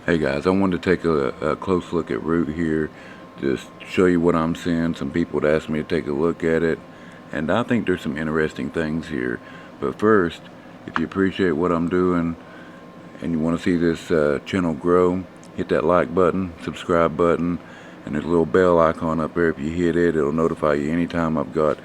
Hey guys, I wanted to take a close look at Root here, just show you what I'm seeing. Some people would ask me to take a look at it, and I think there's some interesting things here. But first, if you appreciate what I'm doing and you want to see this channel grow, hit that like button, subscribe button, and there's a little bell icon up there. If you hit it, it'll notify you anytime I've got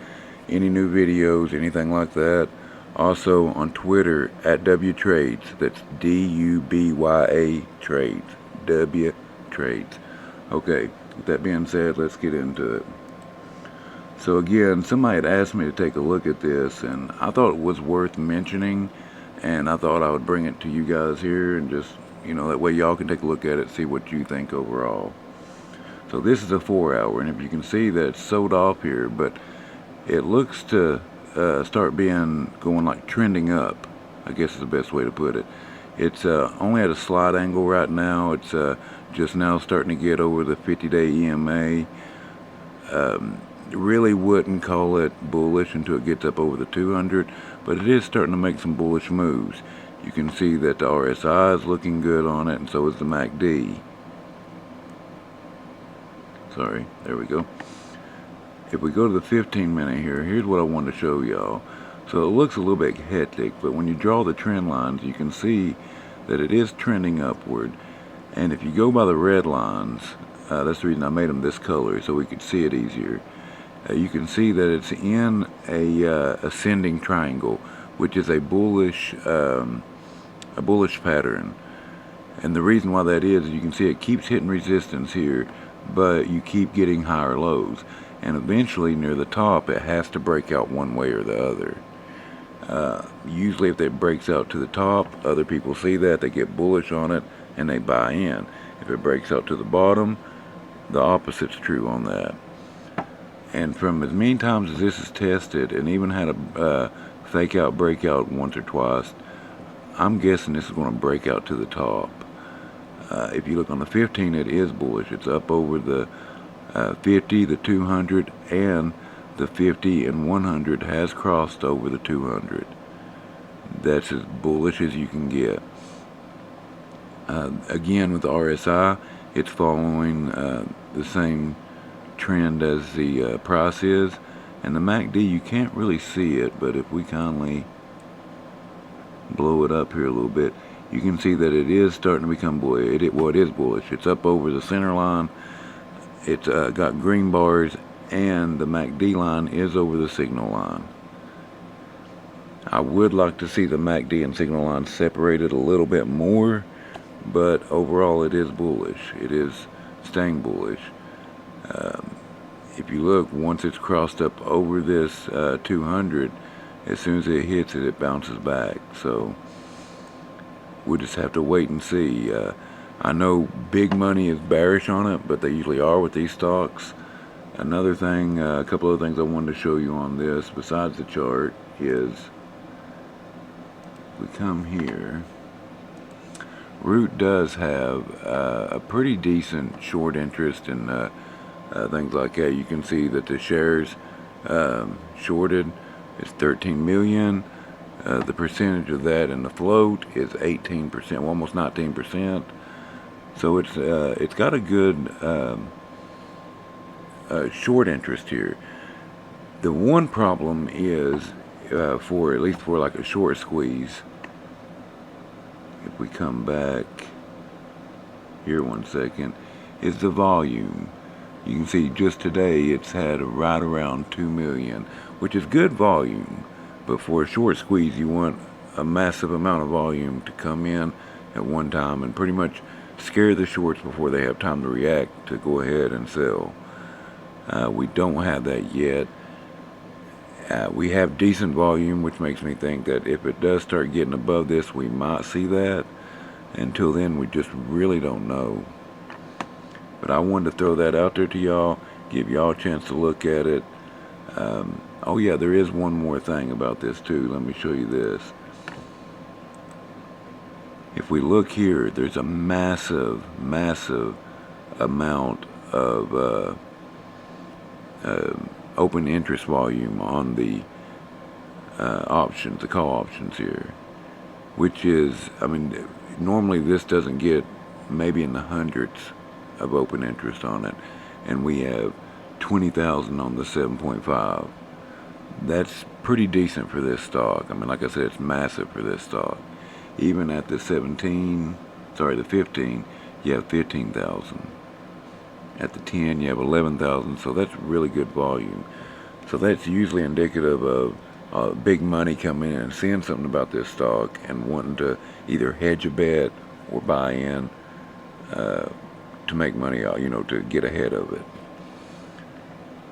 any new videos, anything like that. Also on Twitter at WTrades. That's DUBYA Trades. W Trades. Okay, with that being said, let's get into it. So again, somebody had asked me to take a look at this, and I thought it was worth mentioning, and I thought I would bring it to you guys here, and just, that way y'all can take a look at it, see what you think overall. So this is a 4 hour, and if you can see that it's sold off here, but it looks to start going like trending up, I guess is the best way to put it. It's only at a slight angle right now. It's just now starting to get over the 50-day EMA. Really wouldn't call it bullish until it gets up over the 200, but it is starting to make some bullish moves. You can see that the RSI is looking good on it, and so is the MACD. Sorry, there we go. If we go to the 15-minute here, here's what I wanted to show y'all. So it looks a little bit hectic, but when you draw the trend lines, you can see that it is trending upward. And if you go by the red lines, that's the reason I made them this color, so we could see it easier. You can see that it's in a ascending triangle, which is a bullish pattern. And the reason why that is you can see it keeps hitting resistance here, but you keep getting higher lows. And eventually, near the top, it has to break out one way or the other. Usually, if it breaks out to the top, other people see that, they get bullish on it, and they buy in. If it breaks out to the bottom, the opposite's true on that. And from as many times as this is tested, and even had a fake out, breakout once or twice, I'm guessing this is going to break out to the top. If you look on the 15, it is bullish. It's up over the 50, the 200, and the 50 and 100 has crossed over the 200. That's as bullish as you can get. Again, with the RSI, it's following the same trend as the price is. And the MACD, you can't really see it, but if we kindly blow it up here a little bit, you can see that it is starting to become bullish. It is bullish. It's up over the center line. It's got green bars, and the MACD line is over the signal line. I would like to see the MACD and signal line separated a little bit more, but overall it is bullish. It is staying bullish. If you look, once it's crossed up over this 200, as soon as it hits it, it bounces back. So we'll just have to wait and see. I know big money is bearish on it, but they usually are with these stocks. Another thing, a couple of things I wanted to show you on this, besides the chart, is we come here. Root does have a pretty decent short interest in things like that. You can see that the shares shorted is 13 million. The percentage of that in the float is 18%, almost 19%. So it's got a good short interest here. The one problem is for at least for like a short squeeze. If we come back here 1 second, is the volume. You can see just today it's had right around 2 million, which is good volume. But for a short squeeze, you want a massive amount of volume to come in at one time and pretty much scare the shorts before they have time to react to go ahead and sell. We don't have that yet. We have decent volume, which makes me think that if it does start getting above this, we might see that. Until then, we just really don't know. But I wanted to throw that out there to y'all, give y'all a chance to look at it. Oh yeah, there is one more thing about this too. Let me show you this. If we look here, there's a massive amount of open interest volume on the options, the call options here, which is, I mean, normally this doesn't get maybe in the hundreds of open interest on it, and we have 20,000 on the 7.5. That's pretty decent for this stock. I mean, like I said, it's massive for this stock. Even at the 15, you have 15,000. At the 10, you have 11,000, so that's really good volume. So that's usually indicative of big money coming in and seeing something about this stock and wanting to either hedge a bet or buy in to make money, to get ahead of it.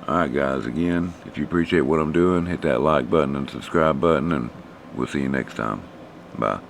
Alright guys, again, if you appreciate what I'm doing, hit that like button and subscribe button, and we'll see you next time. Bye.